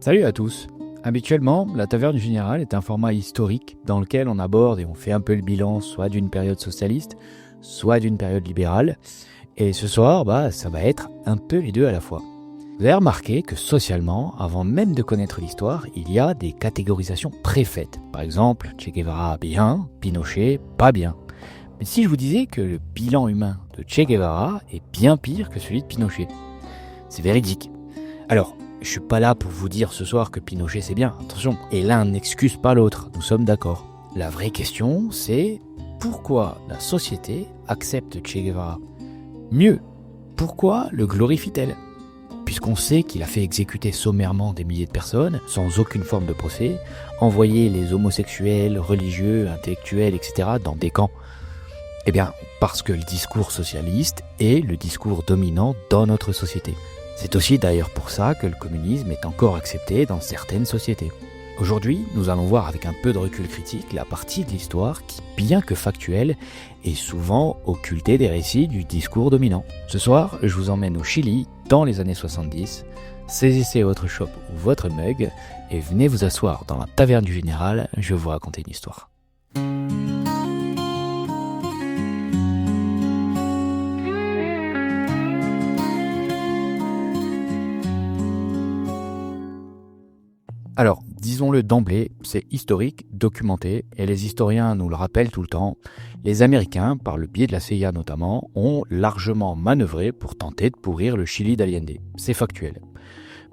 Salut à tous. Habituellement, la Taverne du Général est un format historique dans lequel on aborde et on fait un peu le bilan soit d'une période socialiste, soit d'une période libérale. Et ce soir, ça va être un peu les deux à la fois. Vous avez remarqué que socialement, avant même de connaître l'histoire, il y a des catégorisations préfaites. Par exemple, Che Guevara bien, Pinochet pas bien. Mais si je vous disais que le bilan humain de Che Guevara est bien pire que celui de Pinochet, c'est véridique. Alors, je suis pas là pour vous dire ce soir que Pinochet c'est bien, attention. Et l'un n'excuse pas l'autre, nous sommes d'accord. La vraie question, c'est pourquoi la société accepte Che Guevara? Mieux, pourquoi le glorifie-t-elle? Puisqu'on sait qu'il a fait exécuter sommairement des milliers de personnes, sans aucune forme de procès, envoyer les homosexuels, religieux, intellectuels, etc. dans des camps. Eh bien, parce que le discours socialiste est le discours dominant dans notre société. C'est aussi d'ailleurs pour ça que le communisme est encore accepté dans certaines sociétés. Aujourd'hui, nous allons voir avec un peu de recul critique la partie de l'histoire qui, bien que factuelle, est souvent occultée des récits du discours dominant. Ce soir, je vous emmène au Chili, dans les années 70. Saisissez votre chope ou votre mug et venez vous asseoir dans la Taverne du Général, je vais vous raconter une histoire. Alors, disons-le d'emblée, c'est historique, documenté, et les historiens nous le rappellent tout le temps. Les Américains, par le biais de la CIA notamment, ont largement manœuvré pour tenter de pourrir le Chili d'Allende. C'est factuel.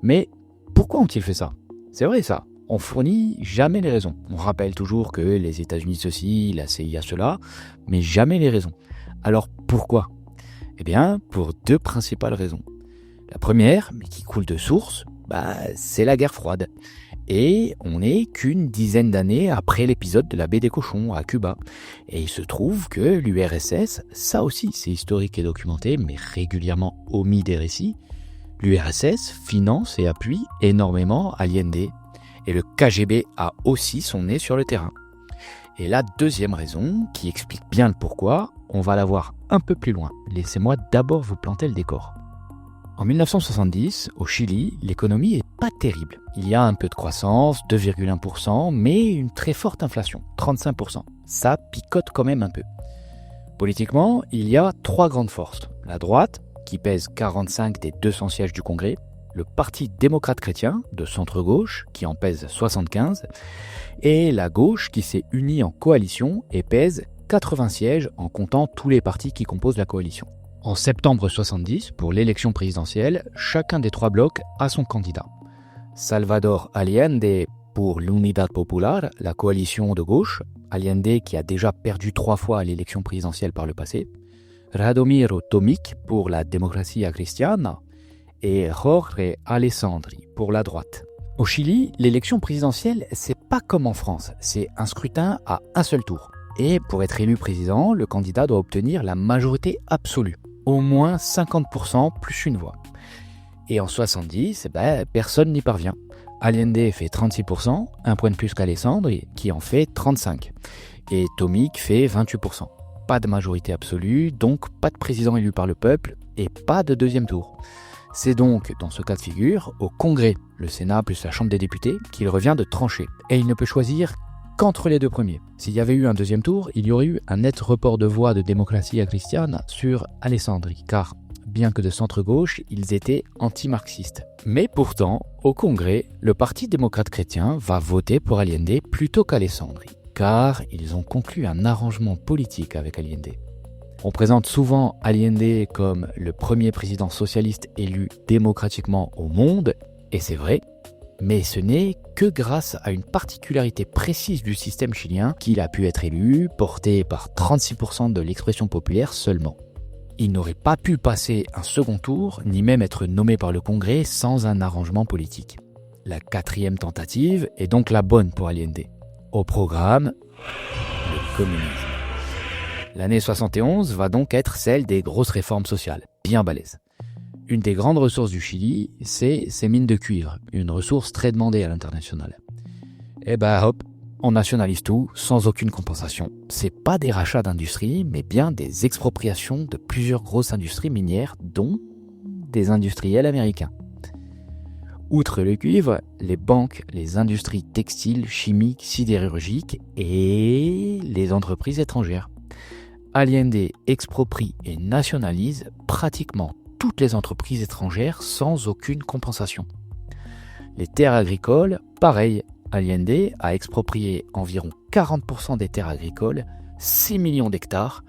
Mais pourquoi ont-ils fait ça? C'est vrai ça, on fournit jamais les raisons. On rappelle toujours que les États-Unis ceci, la CIA cela, mais jamais les raisons. Alors pourquoi? Eh bien, pour deux principales raisons. La première, mais qui coule de source, c'est la guerre froide. Et on n'est qu'une dizaine d'années après l'épisode de la baie des cochons à Cuba. Et il se trouve que l'URSS, ça aussi c'est historique et documenté, mais régulièrement omis des récits, l'URSS finance et appuie énormément Allende. Et le KGB a aussi son nez sur le terrain. Et la deuxième raison, qui explique bien le pourquoi, on va la voir un peu plus loin. Laissez-moi d'abord vous planter le décor. En 1970, au Chili, l'économie est pas terrible. Il y a un peu de croissance, 2,1%, mais une très forte inflation, 35%. Ça picote quand même un peu. Politiquement, il y a trois grandes forces. La droite, qui pèse 45 des 200 sièges du Congrès, le Parti démocrate-chrétien, de centre-gauche, qui en pèse 75, et la gauche, qui s'est unie en coalition et pèse 80 sièges en comptant tous les partis qui composent la coalition. En septembre 70, pour l'élection présidentielle, chacun des trois blocs a son candidat. Salvador Allende pour l'Unidad Popular, la coalition de gauche, Allende qui a déjà perdu 3 fois à l'élection présidentielle par le passé, Radomiro Tomic pour la Democracia Cristiana et Jorge Alessandri pour la droite. Au Chili, l'élection présidentielle, c'est pas comme en France, c'est un scrutin à un seul tour. Et pour être élu président, le candidat doit obtenir la majorité absolue. Au moins 50% plus une voix. Et en 70, personne n'y parvient. Allende fait 36%, un point de plus qu'Alessandre, qui en fait 35%. Et Tomic fait 28%. Pas de majorité absolue, donc pas de président élu par le peuple, et pas de deuxième tour. C'est donc, dans ce cas de figure, au Congrès, le Sénat plus la Chambre des députés, qu'il revient de trancher. Et il ne peut choisir qu'entre les deux premiers. S'il y avait eu un deuxième tour, il y aurait eu un net report de voix de Democracia Cristiana sur Alessandri, car bien que de centre-gauche, ils étaient anti-marxistes. Mais pourtant, au Congrès, le Parti démocrate chrétien va voter pour Allende plutôt qu'Alessandri, car ils ont conclu un arrangement politique avec Allende. On présente souvent Allende comme le premier président socialiste élu démocratiquement au monde, et c'est vrai, mais ce n'est que grâce à une particularité précise du système chilien qu'il a pu être élu, porté par 36% de l'expression populaire seulement. Il n'aurait pas pu passer un second tour, ni même être nommé par le Congrès sans un arrangement politique. La 4e tentative est donc la bonne pour Allende. Au programme, le communisme. L'année 71 va donc être celle des grosses réformes sociales, bien balèzes. Une des grandes ressources du Chili, c'est ses mines de cuivre, une ressource très demandée à l'international. Et hop, on nationalise tout sans aucune compensation. C'est pas des rachats d'industries, mais bien des expropriations de plusieurs grosses industries minières, dont des industriels américains. Outre le cuivre, les banques, les industries textiles, chimiques, sidérurgiques et les entreprises étrangères. Allende exproprie et nationalise pratiquement toutes les entreprises étrangères sans aucune compensation. Les terres agricoles, pareil, Allende a exproprié environ 40% des terres agricoles, 6 millions d'hectares,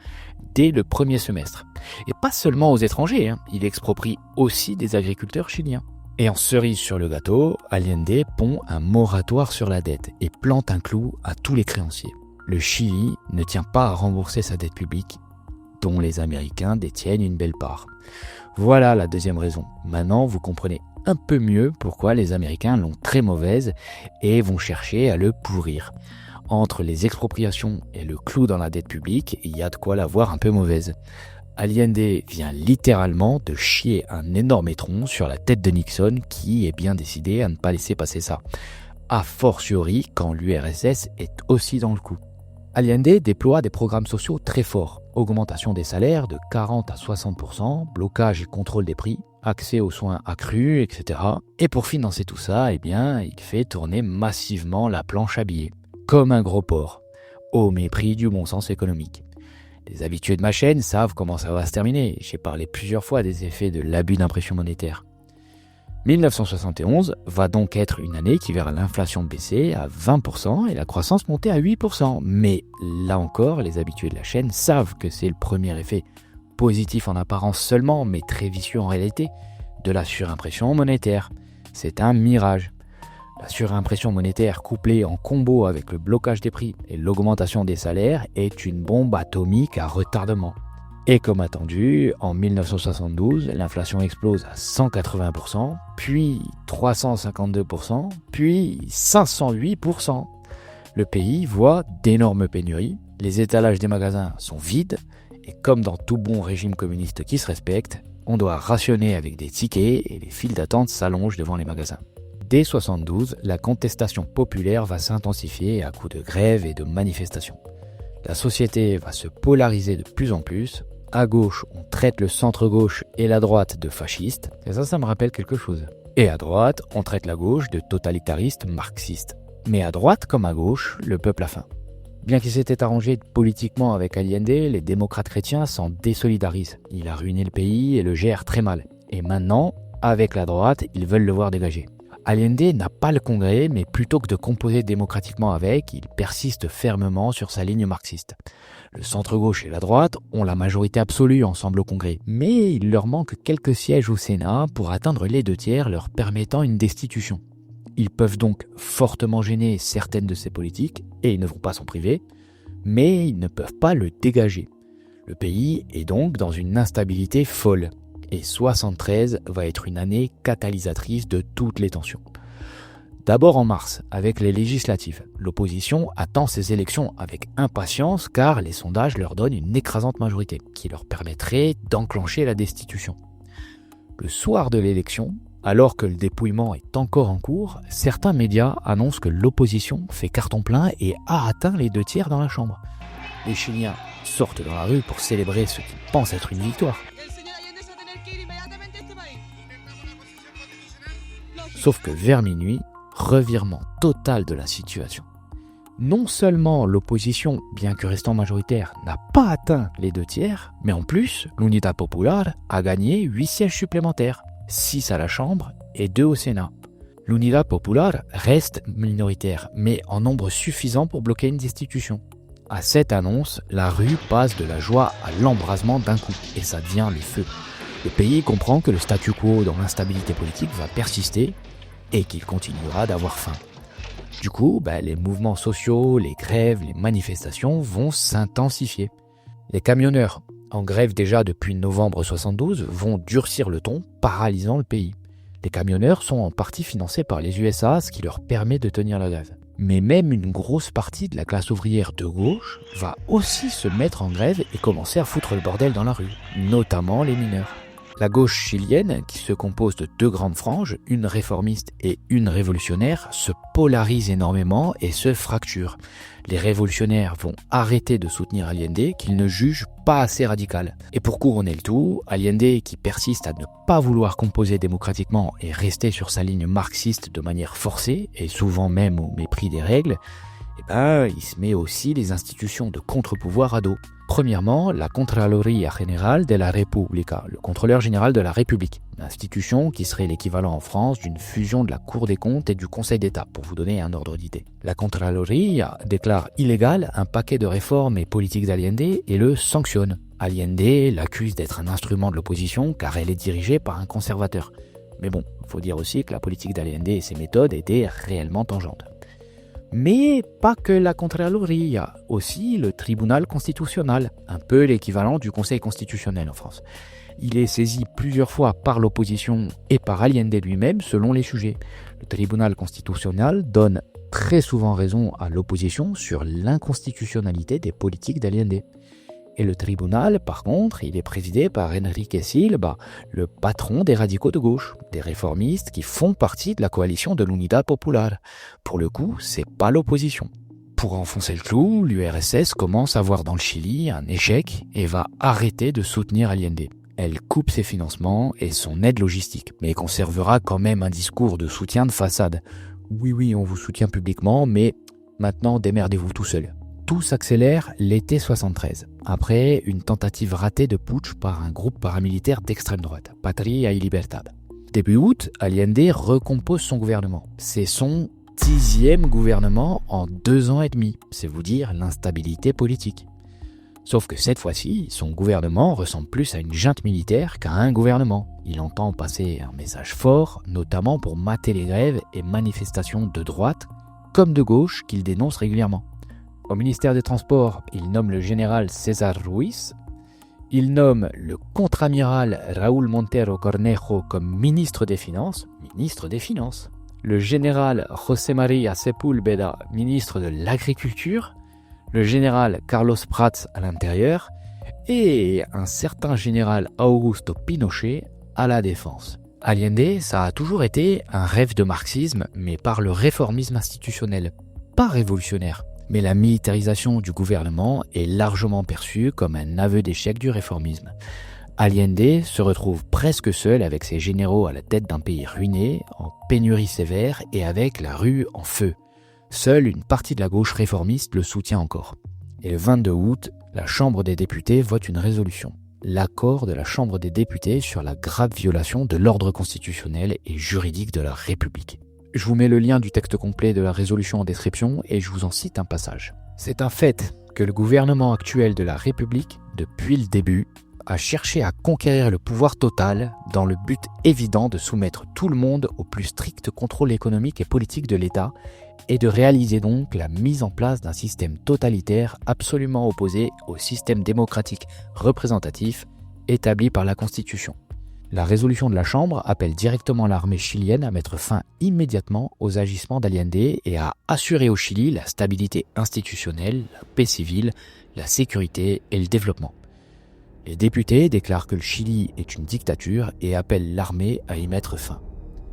dès le premier semestre. Et pas seulement aux étrangers, il exproprie aussi des agriculteurs chiliens. Et en cerise sur le gâteau, Allende pond un moratoire sur la dette et plante un clou à tous les créanciers. Le Chili ne tient pas à rembourser sa dette publique, dont les Américains détiennent une belle part. Voilà la deuxième raison. Maintenant, vous comprenez un peu mieux pourquoi les Américains l'ont très mauvaise et vont chercher à le pourrir. Entre les expropriations et le clou dans la dette publique, il y a de quoi la voir un peu mauvaise. Allende vient littéralement de chier un énorme étron sur la tête de Nixon qui est bien décidé à ne pas laisser passer ça. A fortiori quand l'URSS est aussi dans le coup. Allende déploie des programmes sociaux très forts. Augmentation des salaires de 40 à 60%, blocage et contrôle des prix, accès aux soins accrus, etc. Et pour financer tout ça, il fait tourner massivement la planche à billets. Comme un gros porc, au mépris du bon sens économique. Les habitués de ma chaîne savent comment ça va se terminer. J'ai parlé plusieurs fois des effets de l'abus d'impression monétaire. 1971 va donc être une année qui verra l'inflation baisser à 20% et la croissance monter à 8%. Mais là encore, les habitués de la chaîne savent que c'est le premier effet positif en apparence seulement, mais très vicieux en réalité, de la surimpression monétaire. C'est un mirage. La surimpression monétaire couplée en combo avec le blocage des prix et l'augmentation des salaires est une bombe atomique à retardement. Et comme attendu, en 1972, l'inflation explose à 180%, puis 352%, puis 508%. Le pays voit d'énormes pénuries, les étalages des magasins sont vides, et comme dans tout bon régime communiste qui se respecte, on doit rationner avec des tickets et les files d'attente s'allongent devant les magasins. Dès 1972, la contestation populaire va s'intensifier à coups de grèves et de manifestations. La société va se polariser de plus en plus. À gauche, on traite le centre-gauche et la droite de fascistes, et ça me rappelle quelque chose. Et à droite, on traite la gauche de totalitaristes marxistes. Mais à droite comme à gauche, le peuple a faim. Bien qu'il s'était arrangé politiquement avec Allende, les démocrates chrétiens s'en désolidarisent. Il a ruiné le pays et le gère très mal. Et maintenant, avec la droite, ils veulent le voir dégager. Allende n'a pas le Congrès, mais plutôt que de composer démocratiquement avec, il persiste fermement sur sa ligne marxiste. Le centre-gauche et la droite ont la majorité absolue ensemble au Congrès, mais il leur manque quelques sièges au Sénat pour atteindre les 2/3 leur permettant une destitution. Ils peuvent donc fortement gêner certaines de ces politiques, et ils ne vont pas s'en priver, mais ils ne peuvent pas le dégager. Le pays est donc dans une instabilité folle. Et 73 va être une année catalysatrice de toutes les tensions. D'abord en mars, avec les législatives, l'opposition attend ces élections avec impatience car les sondages leur donnent une écrasante majorité qui leur permettrait d'enclencher la destitution. Le soir de l'élection, alors que le dépouillement est encore en cours, certains médias annoncent que l'opposition fait carton plein et a atteint les 2/3 dans la Chambre. Les Chiliens sortent dans la rue pour célébrer ce qu'ils pensent être une victoire. Sauf que vers minuit, revirement total de la situation. Non seulement l'opposition, bien que restant majoritaire, n'a pas atteint les 2/3, mais en plus, l'Unidad Popular a gagné 8 sièges supplémentaires, 6 à la Chambre et 2 au Sénat. L'Unidad Popular reste minoritaire, mais en nombre suffisant pour bloquer une destitution. À cette annonce, la rue passe de la joie à l'embrasement d'un coup, et ça devient le feu. Le pays comprend que le statu quo dans l'instabilité politique va persister et qu'il continuera d'avoir faim. Du coup, les mouvements sociaux, les grèves, les manifestations vont s'intensifier. Les camionneurs, en grève déjà depuis novembre 72, vont durcir le ton, paralysant le pays. Les camionneurs sont en partie financés par les USA, ce qui leur permet de tenir la grève. Mais même une grosse partie de la classe ouvrière de gauche va aussi se mettre en grève et commencer à foutre le bordel dans la rue, notamment les mineurs. La gauche chilienne, qui se compose de deux grandes franges, une réformiste et une révolutionnaire, se polarise énormément et se fracture. Les révolutionnaires vont arrêter de soutenir Allende, qu'ils ne jugent pas assez radical. Et pour couronner le tout, Allende, qui persiste à ne pas vouloir composer démocratiquement et rester sur sa ligne marxiste de manière forcée, et souvent même au mépris des règles, il se met aussi les institutions de contre-pouvoir à dos. Premièrement, la Contraloría General de la República, le contrôleur général de la République, une institution qui serait l'équivalent en France d'une fusion de la Cour des comptes et du Conseil d'État, pour vous donner un ordre d'idée. La Contraloría déclare illégal un paquet de réformes et politiques d'Allende et le sanctionne. Allende l'accuse d'être un instrument de l'opposition car elle est dirigée par un conservateur. Mais bon, il faut dire aussi que la politique d'Allende et ses méthodes étaient réellement tangentes. Mais pas que la Contraloría, aussi le tribunal constitutionnel, un peu l'équivalent du Conseil constitutionnel en France. Il est saisi plusieurs fois par l'opposition et par Allende lui-même selon les sujets. Le tribunal constitutionnel donne très souvent raison à l'opposition sur l'inconstitutionnalité des politiques d'Allende. Et le tribunal, par contre, il est présidé par Enrique Silva, le patron des radicaux de gauche, des réformistes qui font partie de la coalition de l'Unidad Popular. Pour le coup, c'est pas l'opposition. Pour enfoncer le clou, l'URSS commence à voir dans le Chili un échec et va arrêter de soutenir Allende. Elle coupe ses financements et son aide logistique, mais conservera quand même un discours de soutien de façade. Oui, on vous soutient publiquement, mais maintenant démerdez-vous tout seul. Tout s'accélère l'été 73, après une tentative ratée de putsch par un groupe paramilitaire d'extrême droite, Patria y Libertad. Début août, Allende recompose son gouvernement. C'est son 10e gouvernement en 2 ans et demi. C'est vous dire l'instabilité politique. Sauf que cette fois-ci, son gouvernement ressemble plus à une junte militaire qu'à un gouvernement. Il entend passer un message fort, notamment pour mater les grèves et manifestations de droite comme de gauche qu'il dénonce régulièrement. Au ministère des Transports, il nomme le général César Ruiz. Il nomme le contre-amiral Raúl Montero Cornejo comme ministre des Finances. Le général José María Sepúlveda, ministre de l'Agriculture. Le général Carlos Prats à l'Intérieur. Et un certain général Augusto Pinochet à la Défense. Allende, ça a toujours été un rêve de marxisme, mais par le réformisme institutionnel, pas révolutionnaire. Mais la militarisation du gouvernement est largement perçue comme un aveu d'échec du réformisme. Allende se retrouve presque seul avec ses généraux à la tête d'un pays ruiné, en pénurie sévère et avec la rue en feu. Seule une partie de la gauche réformiste le soutient encore. Et le 22 août, la Chambre des députés vote une résolution. L'accord de la Chambre des députés sur la grave violation de l'ordre constitutionnel et juridique de la République. Je vous mets le lien du texte complet de la résolution en description et je vous en cite un passage. C'est un fait que le gouvernement actuel de la République, depuis le début, a cherché à conquérir le pouvoir total dans le but évident de soumettre tout le monde au plus strict contrôle économique et politique de l'État et de réaliser donc la mise en place d'un système totalitaire absolument opposé au système démocratique représentatif établi par la Constitution. La résolution de la Chambre appelle directement l'armée chilienne à mettre fin immédiatement aux agissements d'Allende et à assurer au Chili la stabilité institutionnelle, la paix civile, la sécurité et le développement. Les députés déclarent que le Chili est une dictature et appellent l'armée à y mettre fin.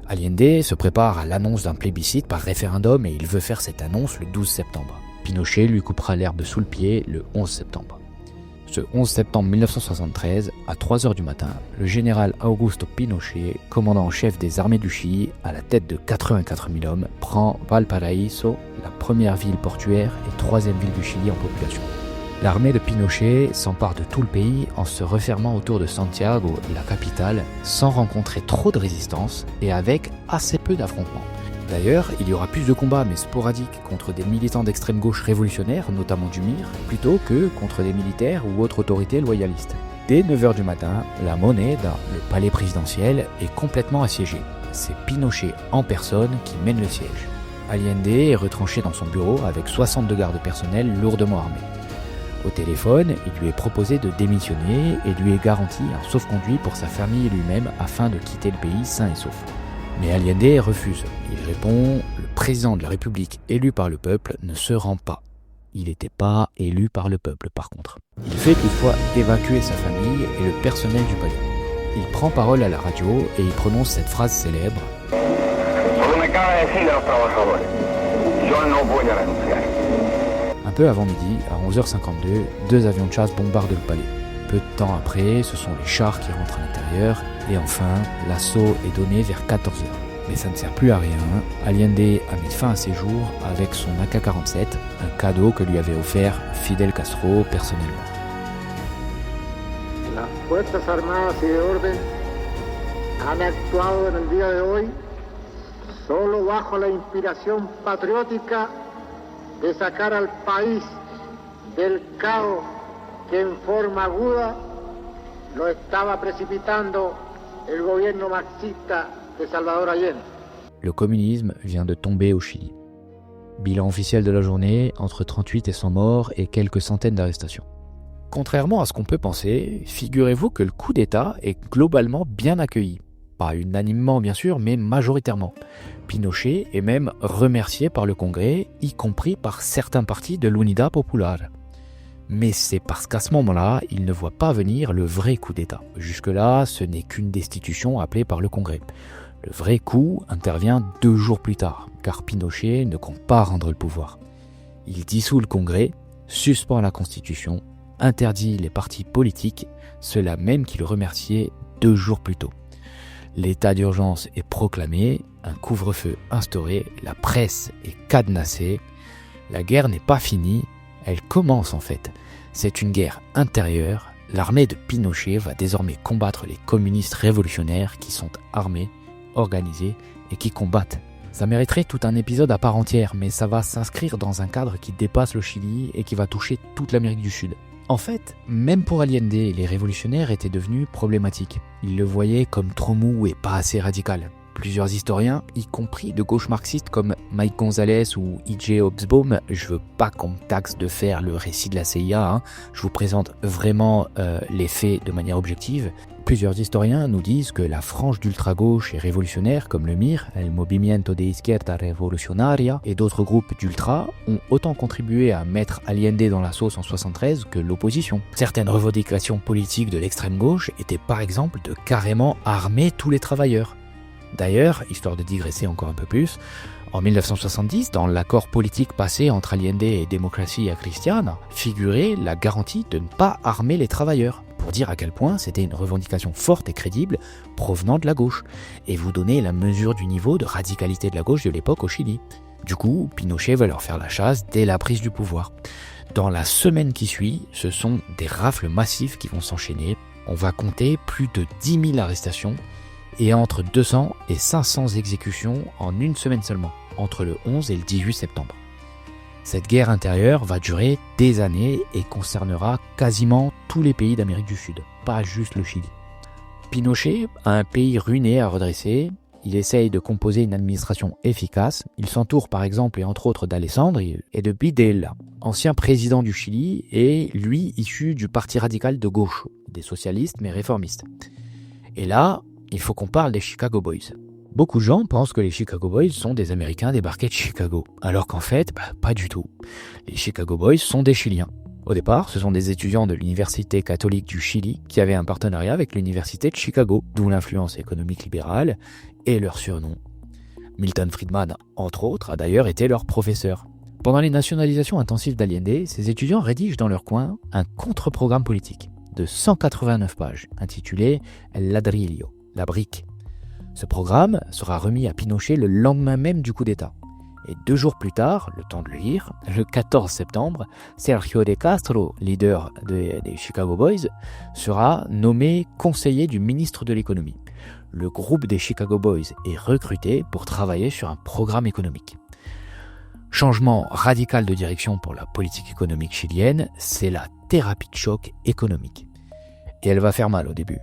Allende se prépare à l'annonce d'un plébiscite par référendum et il veut faire cette annonce le 12 septembre. Pinochet lui coupera l'herbe sous le pied le 11 septembre. Ce 11 septembre 1973, à 3h du matin, le général Augusto Pinochet, commandant en chef des armées du Chili, à la tête de 84 000 hommes, prend Valparaíso, la première ville portuaire et 3e ville du Chili en population. L'armée de Pinochet s'empare de tout le pays en se refermant autour de Santiago, la capitale, sans rencontrer trop de résistance et avec assez peu d'affrontements. D'ailleurs, il y aura plus de combats, mais sporadiques, contre des militants d'extrême gauche révolutionnaires, notamment du MIR, plutôt que contre des militaires ou autres autorités loyalistes. Dès 9h du matin, la Moneda, le palais présidentiel, est complètement assiégé. C'est Pinochet en personne qui mène le siège. Allende est retranché dans son bureau avec 62 gardes personnels lourdement armés. Au téléphone, il lui est proposé de démissionner et lui est garanti un sauf-conduit pour sa famille et lui-même afin de quitter le pays sain et sauf. Mais Allende refuse. Il répond « Le président de la République élu par le peuple ne se rend pas ». Il n'était pas élu par le peuple par contre. Il fait toutefois évacuer sa famille et le personnel du palais. il prend parole à la radio et il prononce cette phrase célèbre. Un peu avant midi, à 11h52, 2 avions de chasse bombardent le palais. Peu de temps après, ce sont les chars qui rentrent à l'intérieur, et enfin, l'assaut est donné vers 14h. Mais ça ne sert plus à rien, Allende a mis fin à ses jours avec son AK-47, un cadeau que lui avait offert Fidel Castro personnellement. Las Fuerzas Armadas y de Orden han actuado en el día de hoy solo bajo la inspiración patriótica de sacar al país del caos que en forma aguda lo estaba precipitando el gobierno marxista de Salvador Allende. Le communisme vient de tomber au Chili. Bilan officiel de la journée, entre 38 et 100 morts et quelques centaines d'arrestations. Contrairement à ce qu'on peut penser, figurez-vous que le coup d'État est globalement bien accueilli. Pas unanimement bien sûr, mais majoritairement. Pinochet est même remercié par le Congrès, y compris par certains partis de l'Unidad Popular. Mais c'est parce qu'à ce moment-là, il ne voit pas venir le vrai coup d'État. Jusque-là, ce n'est qu'une destitution appelée par le Congrès. Le vrai coup intervient 2 jours plus tard, car Pinochet ne compte pas rendre le pouvoir. Il dissout le Congrès, suspend la Constitution, interdit les partis politiques, ceux-là même qu'il remerciait 2 jours plus tôt. L'état d'urgence est proclamé, un couvre-feu instauré, la presse est cadenassée. La guerre n'est pas finie, elle commence en fait. C'est une guerre intérieure. L'armée de Pinochet va désormais combattre les communistes révolutionnaires qui sont armés, organisés et qui combattent. Ça mériterait tout un épisode à part entière, mais ça va s'inscrire dans un cadre qui dépasse le Chili et qui va toucher toute l'Amérique du Sud. En fait, même pour Allende, les révolutionnaires étaient devenus problématiques. Ils le voyaient comme trop mou et pas assez radical. Plusieurs historiens, y compris de gauche marxiste comme Mike Gonzalez ou E.J. Hobsbawm, je veux pas qu'on me taxe de faire le récit de la CIA, je vous présente vraiment les faits de manière objective. Plusieurs historiens nous disent que la frange d'ultra-gauche et révolutionnaire comme le MIR, el Movimiento de Izquierda Revolucionaria, et d'autres groupes d'ultra ont autant contribué à mettre Allende dans la sauce en 73 que l'opposition. Certaines revendications politiques de l'extrême gauche étaient par exemple de carrément armer tous les travailleurs. D'ailleurs, histoire de digresser encore un peu plus, en 1970, dans l'accord politique passé entre Allende et Democracia Cristiana, figurait la garantie de ne pas armer les travailleurs, pour dire à quel point c'était une revendication forte et crédible provenant de la gauche, et vous donner la mesure du niveau de radicalité de la gauche de l'époque au Chili. Du coup, Pinochet va leur faire la chasse dès la prise du pouvoir. Dans la semaine qui suit, ce sont des rafles massives qui vont s'enchaîner. On va compter plus de 10 000 arrestations, et entre 200 et 500 exécutions en une semaine seulement, entre le 11 et le 18 septembre. Cette guerre intérieure va durer des années et concernera quasiment tous les pays d'Amérique du Sud, pas juste le Chili. Pinochet a un pays ruiné à redresser, il essaye de composer une administration efficace, il s'entoure par exemple et entre autres d'Alessandre et de Videla, ancien président du Chili et lui issu du parti radical de gauche, des socialistes mais réformistes. Et là, il faut qu'on parle des Chicago Boys. Beaucoup de gens pensent que les Chicago Boys sont des Américains débarqués de Chicago, alors qu'en fait, pas du tout. Les Chicago Boys sont des Chiliens. Au départ, ce sont des étudiants de l'Université catholique du Chili qui avaient un partenariat avec l'Université de Chicago, d'où l'influence économique libérale et leur surnom. Milton Friedman, entre autres, a d'ailleurs été leur professeur. Pendant les nationalisations intensives d'Allende, ces étudiants rédigent dans leur coin un contre-programme politique de 189 pages, intitulé El Ladrillo, la brique. Ce programme sera remis à Pinochet le lendemain même du coup d'État. Et 2 jours plus tard, le temps de le lire, le 14 septembre, Sergio de Castro, leader des Chicago Boys, sera nommé conseiller du ministre de l'économie. Le groupe des Chicago Boys est recruté pour travailler sur un programme économique. Changement radical de direction pour la politique économique chilienne, c'est la thérapie de choc économique. Et elle va faire mal au début,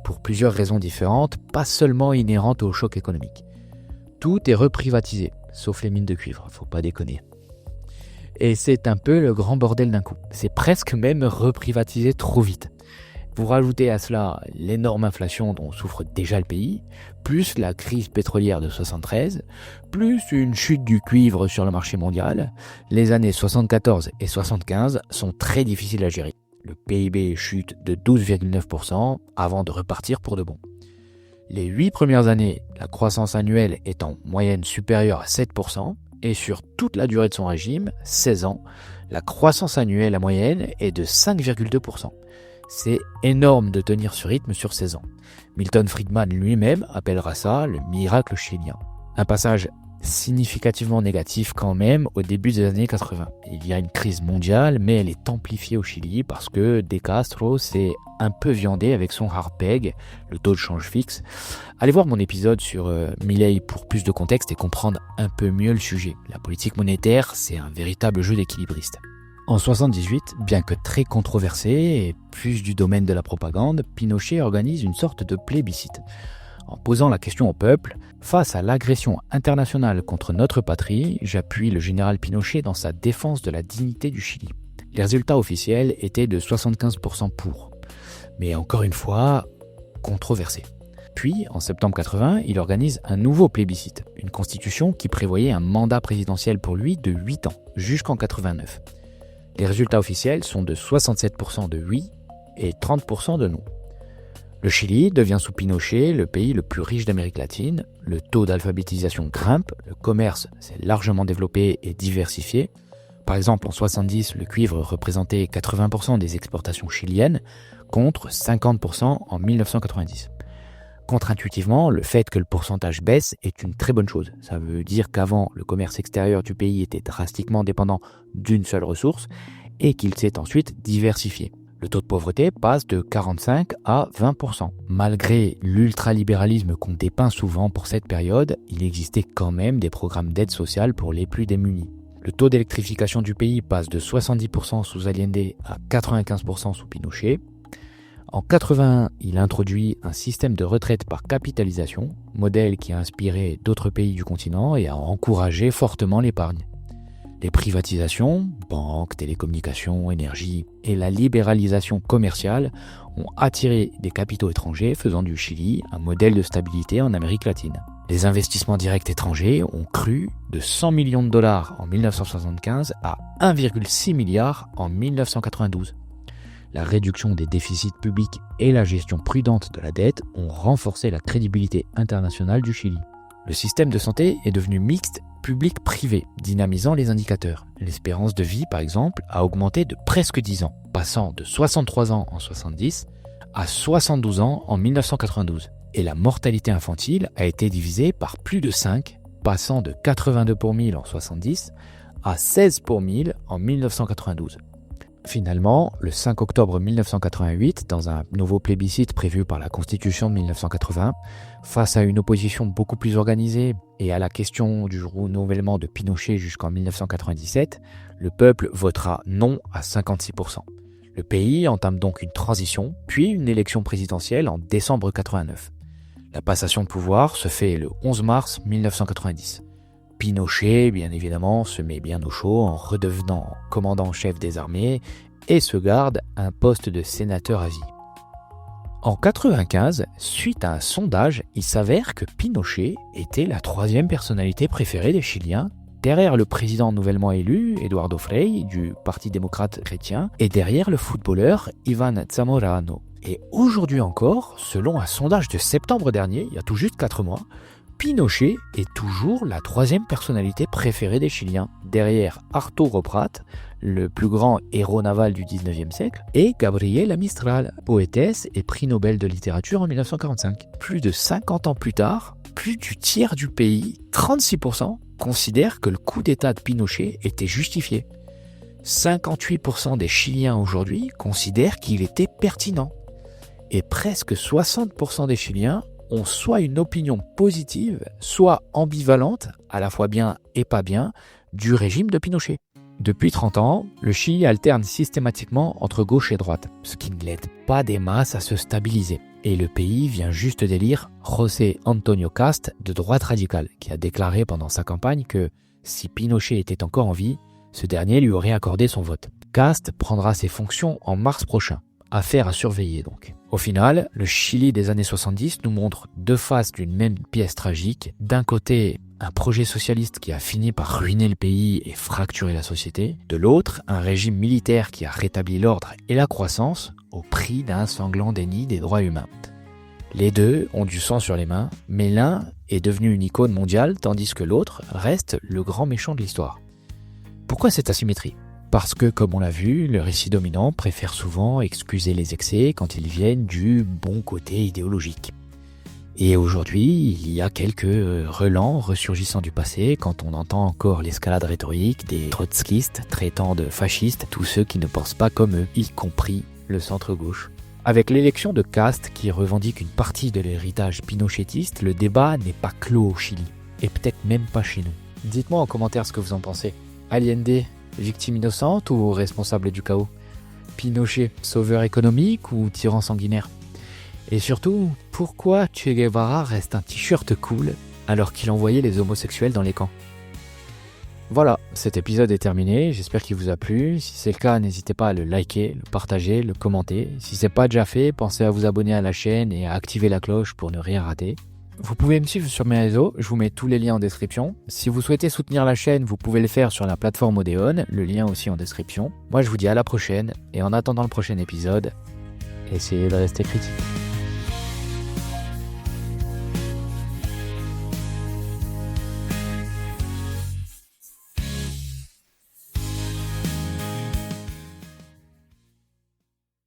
pour plusieurs raisons différentes, pas seulement inhérentes au choc économique. Tout est reprivatisé, sauf les mines de cuivre, faut pas déconner. Et c'est un peu le grand bordel d'un coup. C'est presque même reprivatisé trop vite. Vous rajoutez à cela l'énorme inflation dont souffre déjà le pays, plus la crise pétrolière de 73, plus une chute du cuivre sur le marché mondial. Les années 74 et 75 sont très difficiles à gérer. Le PIB chute de 12,9% avant de repartir pour de bon. Les 8 premières années, la croissance annuelle est en moyenne supérieure à 7%, et sur toute la durée de son régime, 16 ans, la croissance annuelle à moyenne est de 5,2%. C'est énorme de tenir ce rythme sur 16 ans. Milton Friedman lui-même appellera ça le miracle chilien. Un passage significativement négatif quand même au début des années 80. Il y a une crise mondiale, mais elle est amplifiée au Chili parce que De Castro s'est un peu viandé avec son hard peg, le taux de change fixe. Allez voir mon épisode sur Milei pour plus de contexte et comprendre un peu mieux le sujet. La politique monétaire, c'est un véritable jeu d'équilibriste. En 78, bien que très controversé et plus du domaine de la propagande, Pinochet organise une sorte de plébiscite. En posant la question au peuple, face à l'agression internationale contre notre patrie, j'appuie le général Pinochet dans sa défense de la dignité du Chili. Les résultats officiels étaient de 75% pour, mais encore une fois, controversé. Puis, en septembre 80, il organise un nouveau plébiscite, une constitution qui prévoyait un mandat présidentiel pour lui de 8 ans, jusqu'en 89. Les résultats officiels sont de 67% de oui et 30% de non. Le Chili devient sous Pinochet le pays le plus riche d'Amérique latine, le taux d'alphabétisation grimpe, le commerce s'est largement développé et diversifié. Par exemple, en 70, le cuivre représentait 80% des exportations chiliennes, contre 50% en 1990. Contre-intuitivement, le fait que le pourcentage baisse est une très bonne chose. Ça veut dire qu'avant, le commerce extérieur du pays était drastiquement dépendant d'une seule ressource et qu'il s'est ensuite diversifié. Le taux de pauvreté passe de 45 à 20%. Malgré l'ultralibéralisme qu'on dépeint souvent pour cette période, il existait quand même des programmes d'aide sociale pour les plus démunis. Le taux d'électrification du pays passe de 70% sous Allende à 95% sous Pinochet. En 81, il introduit un système de retraite par capitalisation, modèle qui a inspiré d'autres pays du continent et a encouragé fortement l'épargne. Les privatisations, banques, télécommunications, énergie et la libéralisation commerciale ont attiré des capitaux étrangers, faisant du Chili un modèle de stabilité en Amérique latine. Les investissements directs étrangers ont cru de 100 millions de dollars en 1975 à 1,6 milliard en 1992. La réduction des déficits publics et la gestion prudente de la dette ont renforcé la crédibilité internationale du Chili. Le système de santé est devenu mixte public-privé, dynamisant les indicateurs. L'espérance de vie, par exemple, a augmenté de presque 10 ans, passant de 63 ans en 70 à 72 ans en 1992. Et la mortalité infantile a été divisée par plus de 5, passant de 82 pour 1000 en 70 à 16 pour 1000 en 1992. Finalement, le 5 octobre 1988, dans un nouveau plébiscite prévu par la Constitution de 1980, face à une opposition beaucoup plus organisée et à la question du renouvellement de Pinochet jusqu'en 1997, le peuple votera non à 56%. Le pays entame donc une transition, puis une élection présidentielle en décembre 89. La passation de pouvoir se fait le 11 mars 1990. Pinochet, bien évidemment, se met bien au chaud en redevenant commandant-chef des armées et se garde un poste de sénateur à vie. En 1995, suite à un sondage, il s'avère que Pinochet était la troisième personnalité préférée des Chiliens, derrière le président nouvellement élu, Eduardo Frei, du Parti démocrate chrétien, et derrière le footballeur Ivan Zamorano. Et aujourd'hui encore, selon un sondage de septembre dernier, il y a tout juste 4 mois, Pinochet est toujours la troisième personnalité préférée des Chiliens, derrière Arturo Prat, le plus grand héros naval du 19e siècle, et Gabriela Mistral, poétesse et prix Nobel de littérature en 1945. Plus de 50 ans plus tard, plus du tiers du pays, 36%, considèrent que le coup d'État de Pinochet était justifié. 58% des Chiliens aujourd'hui considèrent qu'il était pertinent. Et presque 60% des Chiliens ont soit une opinion positive, soit ambivalente, à la fois bien et pas bien, du régime de Pinochet. Depuis 30 ans, le Chili alterne systématiquement entre gauche et droite, ce qui ne l'aide pas des masses à se stabiliser. Et le pays vient juste d'élire José Antonio Kast de droite radicale, qui a déclaré pendant sa campagne que si Pinochet était encore en vie, ce dernier lui aurait accordé son vote. Kast prendra ses fonctions en mars prochain. Affaire à surveiller donc. Au final, le Chili des années 70 nous montre deux faces d'une même pièce tragique. D'un côté, un projet socialiste qui a fini par ruiner le pays et fracturer la société. De l'autre, un régime militaire qui a rétabli l'ordre et la croissance au prix d'un sanglant déni des droits humains. Les deux ont du sang sur les mains, mais l'un est devenu une icône mondiale tandis que l'autre reste le grand méchant de l'histoire. Pourquoi cette asymétrie ? Parce que, comme on l'a vu, le récit dominant préfère souvent excuser les excès quand ils viennent du bon côté idéologique. Et aujourd'hui, il y a quelques relents ressurgissant du passé quand on entend encore l'escalade rhétorique des trotskistes traitant de fascistes tous ceux qui ne pensent pas comme eux, y compris le centre-gauche. Avec l'élection de Kast qui revendique une partie de l'héritage pinochetiste, le débat n'est pas clos au Chili, et peut-être même pas chez nous. Dites-moi en commentaire ce que vous en pensez. Allende, victime innocente ou responsable du chaos ? Pinochet, sauveur économique ou tyran sanguinaire ? Et surtout, pourquoi Che Guevara reste un t-shirt cool alors qu'il envoyait les homosexuels dans les camps ? Voilà, cet épisode est terminé, j'espère qu'il vous a plu. Si c'est le cas, n'hésitez pas à le liker, le partager, le commenter. Si c'est pas déjà fait, pensez à vous abonner à la chaîne et à activer la cloche pour ne rien rater. Vous pouvez me suivre sur mes réseaux, je vous mets tous les liens en description. Si vous souhaitez soutenir la chaîne, vous pouvez le faire sur la plateforme Odéon, le lien aussi en description. Moi je vous dis à la prochaine, et en attendant le prochain épisode, essayez de rester critique.